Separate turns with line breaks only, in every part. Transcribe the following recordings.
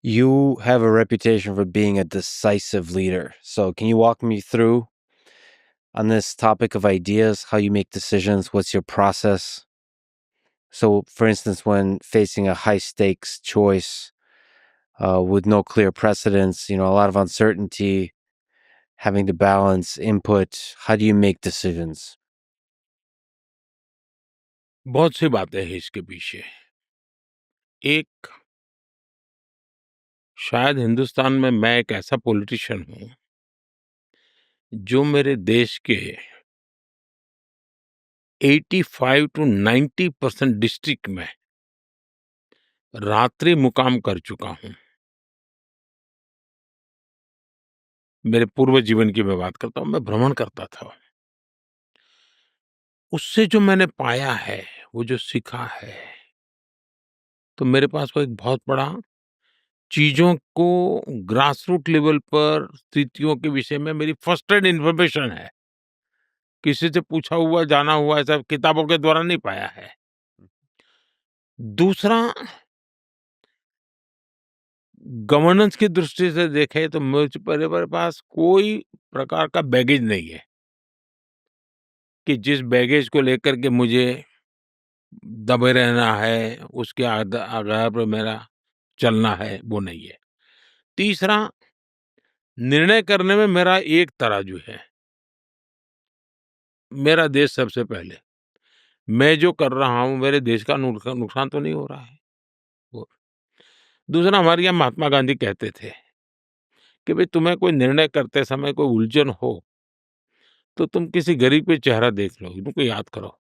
You have a reputation for being a decisive leader. So, can you walk me through on this topic of ideas, how you make decisions? What's your process? So, for instance, when facing a high stakes choice with no clear precedence, a lot of uncertainty, having to balance input, how do you make decisions?
बहुत सी बातें हैं इसके पीछे। एक शायद हिंदुस्तान में मैं एक ऐसा पॉलिटिशियन हूँ, जो मेरे देश के 85 टू 90% डिस्ट्रिक्ट में रात्रि मुक़ाम कर चुका हूँ। मेरे पूर्व जीवन की मैं बात करता हूँ, मैं भ्रमण करता था। उससे जो मैंने पाया है, वो जो सीखा है, तो मेरे पास वो एक बहुत बड़ा चीज़ों को ग्रास रूट लेवल पर स्थितियों के विषय में मेरी फर्स्ट हैंड इन्फॉर्मेशन है। किसी से पूछा हुआ, जाना हुआ ऐसा किताबों के द्वारा नहीं पाया है। दूसरा, गवर्नेंस की दृष्टि से देखें तो मेरे पास कोई प्रकार का बैगेज नहीं है कि जिस बैगेज को लेकर के मुझे दबे रहना है, उसके आधार पर मेरा चलना है, वो नहीं है। तीसरा, निर्णय करने में मेरा एक तराजू है, मेरा देश सबसे पहले। मैं जो कर रहा हूँ, मेरे देश का नुकसान तो नहीं हो रहा है। वो दूसरा, हमारे यहाँ महात्मा गांधी कहते थे कि भई तुम्हें कोई निर्णय करते समय कोई उलझन हो, तो तुम किसी गरीब पे चेहरा देख लो, उनको याद करो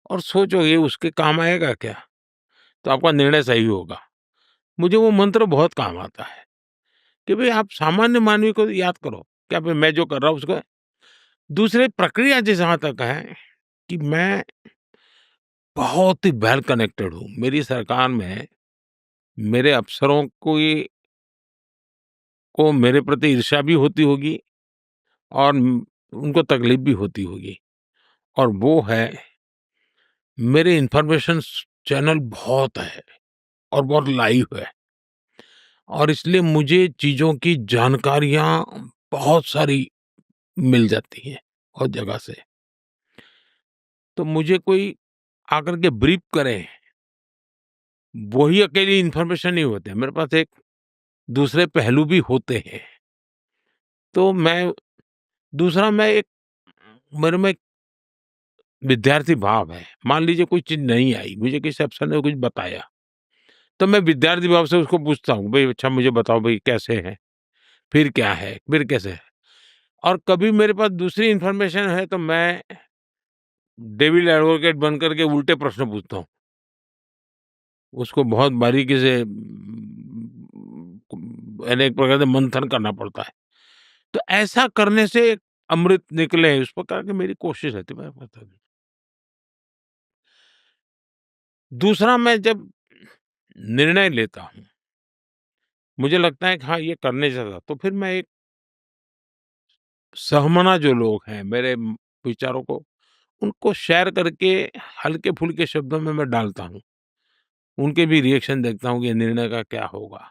और सोचो ये उसके काम आएगा क्या? तो आपका निर्णय सही होगा। मुझे वो मंत्र बहुत काम आता है कि भई आप सामान्य मानवी को याद करो, क्या भई मैं जो कर रहा हूँ उसको दूसरे प्रक्रिया जहाँ तक है कि मैं बहुत ही वेल कनेक्टेड हूँ। मेरी सरकार में मेरे अफ़सरों को मेरे प्रति ईर्ष्या भी होती होगी और उनको तकलीफ भी होती होगी और वो है मेरे इन्फॉर्मेशन चैनल बहुत है और बहुत लाइव है और इसलिए मुझे चीज़ों की जानकारियाँ बहुत सारी मिल जाती हैं बहुत जगह से। तो मुझे कोई आकर के ब्रीफ़ करे, वही अकेली इन्फॉर्मेशन नहीं होते, मेरे पास एक दूसरे पहलू भी होते हैं। तो मैं दूसरा मैं एक मेरे में एक विद्यार्थी भाव है। मान लीजिए कोई चीज़ नहीं आई, मुझे किसी अफ़सर ने कुछ बताया, तो मैं विद्यार्थी भाव से उसको पूछता हूँ, भई अच्छा मुझे बताओ भई कैसे है? फिर क्या है? फिर कैसे है? और कभी मेरे पास दूसरी इन्फॉर्मेशन है तो मैं डेविल एडवोकेट बन कर के उल्टे प्रश्न पूछता हूँ। उसको बहुत बारीकी से यानी एक प्रकार से मंथन करना पड़ता है। तो ऐसा करने से एक अमृत निकले इस प्रकार की मेरी कोशिश रहती है। मैं बता दूँ। दूसरा मैं जब निर्णय लेता हूँ, मुझे लगता है कि हाँ, ये करने जैसा तो फिर मैं एक सहमना जो लोग हैं मेरे विचारों को, उनको शेयर करके हल्के-फुल्के शब्दों में मैं डालता हूँ। उनके भी रिएक्शन देखता हूँ कि ये निर्णय का क्या होगा।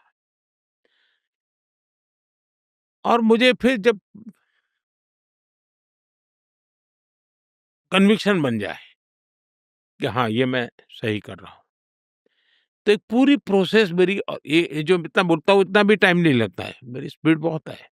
और मुझे फिर जब कन्विक्शन बन जाए कि हाँ, ये मैं सही कर रहा हूँ, तो एक पूरी प्रोसेस मेरी ये जो इतना बोलता हूँ, इतना भी टाइम नहीं लगता है। मेरी स्पीड बहुत है।